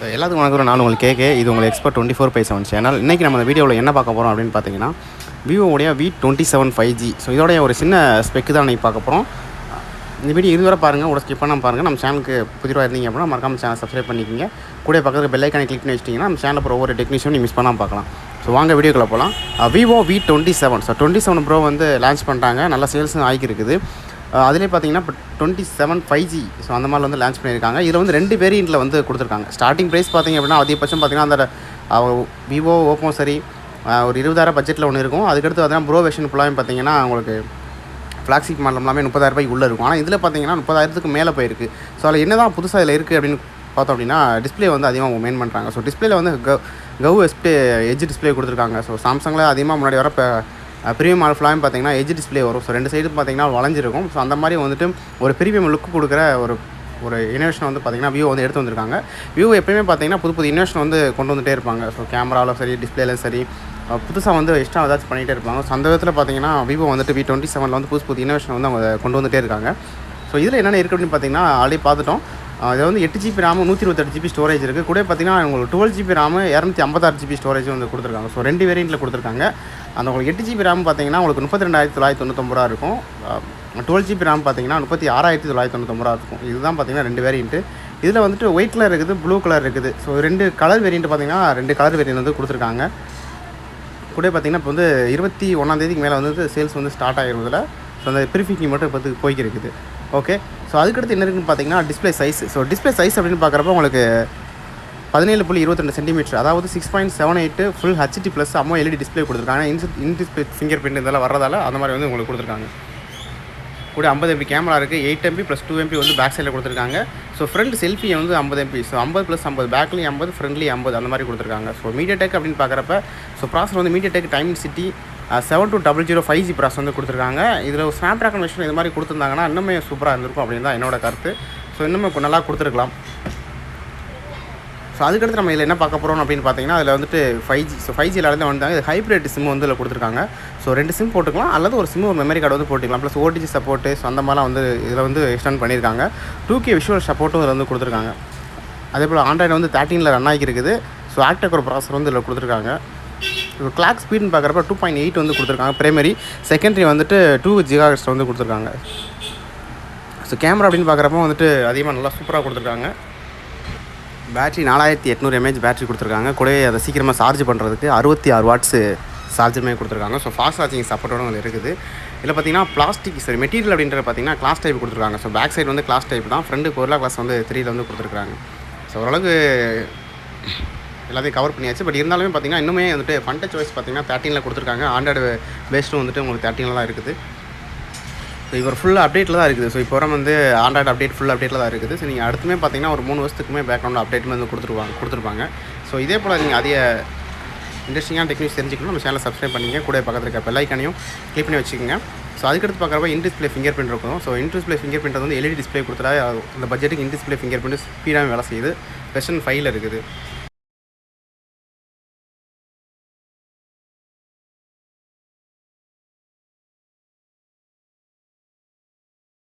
எல்லாத்துக்கும் வணக்கம். நான் உங்களுக்கு இது உங்கள் எக்ஸ்பர்ட் 24/7 சேனல். இன்றைக்கி நம்ம இந்த வீடியோவில் என்ன பார்க்க போகிறோம் அப்படின்னு பார்த்தீங்கன்னா, விவோவுடைய V27 5G. ஸோ இதோடைய ஒரு சின்ன ஸ்பெக்கு தான் இன்றைக்கி பார்க்க போகிறோம். இந்த வீடியோ இதுவரை பாருங்கள், கூட ஸ்கிப் பண்ணாமல் பாருங்கள். நம்ம சேனலுக்கு புதிதாக இருந்தீங்க அப்படின்னா மறக்காமல் சேனல் சப்ஸ்கிரைப் பண்ணிக்கிங்க. கூட பக்கத்தில் பெல் ஐக்கானை கிளிக் பண்ணி வச்சிட்டிங்கன்னா நம்ம சேனலில் போகிற ஒவ்வொரு டெக்னிஷியனும் நீங்கள் மிஸ் பண்ணாமல் பார்க்கலாம். ஸோ வாங்க வீடியோக்குள்ளே போகலாம். Vivo V27. ஸோ 27 Pro வந்து லான்ச் பண்ணிட்டாங்க. நல்ல சேல்ஸும் ஆகியிருக்குது. அதிலே பார்த்தீங்கன்னா இப்போ 27 5G. ஸோ அந்த மாதிரி வந்து லான்ச் பண்ணியிருக்காங்க. இதில் வந்து 2 வேரியண்ட்டில் வந்து கொடுத்துருக்காங்க. ஸ்டார்டிங் ப்ரைஸ் பார்த்திங்க அப்படின்னா அதிகபட்சம் பார்த்திங்கன்னா அந்த விவோ ஓப்போ சரி ஒரு 20,000 பட்ஜெட்டில் ஒன்று இருக்கும். அதுக்கடுத்து பார்த்தீங்கன்னா ப்ரோ வெர்ஷன் ஃபுல்லாக பார்த்தீங்கன்னா உங்களுக்கு ஃப்ளாக்ஷிப் மாடல் எல்லாமே 30,000 உள்ளே இருக்கும். ஆனால் இதில் பார்த்தீங்கன்னா 30,000க்கு மேலே போயிருக்கு. ஸோ அதில் என்ன தான் புதுசாக இதில் இருக்குது அப்படின்னு பார்த்தோம் அப்படின்னா, டிஸ்பிளே வந்து அதிகமாக மெயின் பண்ணுறாங்க. ஸோ டிஸ்பிளேல வந்து எட்ஜ் டிஸ்பிளே கொடுத்துருக்காங்க. ஸோ சாம்சங்கில் அதிகமாக முன்னாடி வர இப்போ ப்ரீமியம் மாடல் ஃபுல்லாக பார்த்தீங்கன்னா எட்ஜ் டிஸ்பிளே வரும். ஸோ 2 சைடு பார்த்தீங்கன்னா வளைஞ்சிருக்கும். ஸோ அந்த மாதிரி வந்துட்டு ஒரு ப்ரீமியம் லுக்கு கொடுக்குற ஒரு இனோவேஷன் வந்து பார்த்திங்கன்னா விவோ வந்து எடுத்து வந்திருக்காங்க. விவோ எப்பயுமே பார்த்தீங்கன்னா புது இனோவேஷன் வந்து கொண்டு வந்துகிட்டே இருப்பாங்க. ஸோ கேமராவில் சரி, டிஸ்பிளேலும் சரி, புதுசாக வந்து எக்ஸ்ட்ரா ஏதாச்சும் பண்ணிகிட்டே இருப்பாங்க. ஸோ அந்த விதத்தில் பார்த்தீங்கன்னா விவோ வந்துட்டு V27 வந்து புது இனோவேஷன் வந்து அவங்க கொண்டு வந்துகிட்டே இருக்காங்க. ஸோ இதில் என்னென்ன இருக்குது அப்படின்னு பார்த்தீங்கன்னா ஆல்ரெடி பார்த்துட்டோம். இதில் வந்து 8GB RAM 128GB ஸ்டோரேஜ் இருக்குது. கூட பார்த்தீங்கன்னா உங்களுக்கு 12GB RAM 256GB ஸ்டோரேஜ் வந்து கொடுத்துருக்காங்க. ஸோ 2 வேரியண்ட்டில் கொடுத்துருக்காங்க. அந்த உங்களுக்கு 8GB RAM பார்த்தீங்கன்னா உங்களுக்கு 32,999 இருக்கும். 12GB RAM பார்த்தீங்கன்னா 36,999 இருக்கும். இதுதான் பார்த்தீங்கன்னா 2 வேரியண்ட்டு. இதில் வந்துட்டு ஒயிட் கலர் இருக்குது, ப்ளூ கலர் இருக்குது. ஸோ 2 கலர் வேரியண்ட் பார்த்தீங்கன்னா 2 கலர் வேரியண்ட் வந்து கொடுத்துருக்காங்க. கூட பார்த்தீங்கன்னா இப்போ வந்து 21 மேலே வந்து சேல்ஸ் வந்து ஸ்டார்ட் ஆகிருந்ததில் ஸோ அந்த ப்ரீஃபிக்கிங் மட்டும் இப்போ போய்க்கு இருக்குது. ஓகே, ஸோ அதுக்கடுத்து என்ன இருக்குன்னு பார்த்தீங்கன்னா display size. So display size அப்படின்னு பார்க்குறப்ப உங்களுக்கு 17.22 சென்டிமீட்டர், அதாவது 6.78 full HD plus AMOLED display கொடுத்துருக்காங்க. இன் டிஸ்பிளே ஃபிங்கர் பிரிண்ட் இதெல்லாம் வர்றதால அந்த மாதிரி வந்து உங்களுக்கு கொடுத்துருக்காங்க. கூட 50 MP கேமரா இருக்குது. 8 MP + 2 MP வந்து பேக் சைடில் கொடுத்துருக்காங்க. ஸோ ஃப்ரண்ட் செல்ஃபி வந்து 50 MP. ஸோ 50 + 50 பேக்லேயும் 50, ஃப்ரண்ட்லேயும் 50 அந்த மாதிரி கொடுத்துருக்காங்க. ஸோ Mediatek அப்படின்னு பார்க்குறப்ப ஸோ ப்ராசர் வந்து Mediatek Dimensity 7200 5G ப்ராசர் வந்து கொடுத்துருக்காங்க. இதில் ஒரு ஸ்னாப்ட்ராகன் வெர்ஷன் இது மாதிரி கொடுத்துருந்தாங்கன்னா இன்னுமே சூப்பராக இருந்திருக்கும் அப்படின்னு தான் என்னோட கருத்து. ஸோ இன்னுமே நல்லா கொடுத்துருக்கலாம். ஸோ அதுக்கடுத்து நம்ம இதில் என்ன பார்க்க போகிறோம் அப்படின்னு பார்த்தீங்கன்னா அதில் வந்துட்டு 5G. ஸோ 5Gயில் வந்து வந்தாங்க. இது ஹைப்ரிட் சிம் வந்து இதில் கொடுத்துருக்காங்க. ஸோ 2 சிம் போட்டுக்கலாம், அல்லது ஒரு சிம் ஒரு மெமரி கார்டு வந்து போட்டுக்கலாம். Plus OTG support. ஸோ அந்த மாதிரிலாம் வந்து இதில் வந்து எக்ஸ்டெண்ட் பண்ணியிருக்காங்க. 2K விஷுவல் சப்போர்ட்டும் இதில் வந்து கொடுத்துருக்காங்க. அதே போல் ஆண்ட்ராய்டு வந்து 13 ரன் ஆகியிருக்குது. ஸோ ஆக்டெக் ஒரு ப்ராசர் வந்து இதில் கொடுத்துருக்காங்க. இப்போ கிளாக் ஸ்பீடுன்னு பார்க்குறப்ப 2.8 வந்து கொடுத்துருக்காங்க பிரைமரி. செகண்டரி வந்துட்டு 2 GHz வந்து கொடுத்துருக்காங்க. ஸோ கேமரா அப்படின்னு பார்க்குறப்ப வந்துட்டு அதிகமாக நல்லா சூப்பராக கொடுத்துருக்காங்க. பேட்ரி 4800 mAh பேட்ரி கொடுத்துருக்காங்க. கூட அதை சீக்கிரமாக சார்ஜ் பண்ணுறதுக்கு 66 வாட்ஸ் சார்ஜருமே கொடுத்துருக்காங்க. ஸோ ஃபாஸ்ட் சார்ஜிங் சப்போர்ட்டோட வந்து இருக்குது. இதில் பார்த்தீங்கன்னா பிளாஸ்டிக் சரி மெட்டீரியல் அப்படின்றது பார்த்தீங்கன்னா கிளாஸ் டைப் கொடுத்துருக்காங்க. ஸோ பேக் சைடு வந்து கிளாஸ் டைப் தான், ஃப்ரண்ட் கொரில்லா கிளாஸ் வந்து 3 வந்து கொடுத்துருக்காங்க. ஸோ ஓரளவுக்கு எல்லாத்தையும் கவர் பண்ணியாச்சு. பட் இருந்தாலுமே பார்த்தீங்கன்னா இன்னுமே வந்துட்டு ஃபன் டச் வாய்ஸ் பார்த்தீங்கன்னா 13 கொடுத்துருக்காங்க. ஆண்ட்ராய்டு பேஸ்டும் வந்துட்டு உங்களுக்கு 13 தான் இருக்குது. ஸோ இவர் ஃபுல் அப்டேட்டில் தான் இருக்குது. ஸோ இப்போ வர வந்து ஆண்ட்ராய்டு அப்டேட் ஃபுல் அப்டேட்டில் தான் இருக்குது. ஸோ நீங்கள் அடுத்துமே பார்த்தீங்கன்னா ஒரு 3 வருஷத்துக்குமே பேக்ரவுண்ட் அப்டேட்மே வந்து கொடுத்துருப்பாங்க. ஸோ இதே போல் நீங்கள் அதிக இன்ட்ரெஸ்டிங்கான டெக்னிக்ஸ் தெரிஞ்சுக்கணும் நம்ம சேனலை சப்ஸ்கிரைப் பண்ணிங்க. கூட பக்கத்தில் இருக்க பெல் ஐக்கானையும் கிளிக் பண்ணி வச்சுக்கோங்க. ஸோ அதுக்கடுத்து பார்க்குறப்ப இன் டிஸ்பிளே ஃபிங்கர் பிரிண்ட் இருக்கும். So in display finger print வந்து LED டிஸ்பிளே கொடுத்தா அந்த பட்ஜெட்டுக்கு இன் டிஸ்பிளே ஃபிங்கர் பிரிண்ட் ஸ்பீடாக வேலை செய்யுது. வெர்ஷன் 5ல் இருக்குது.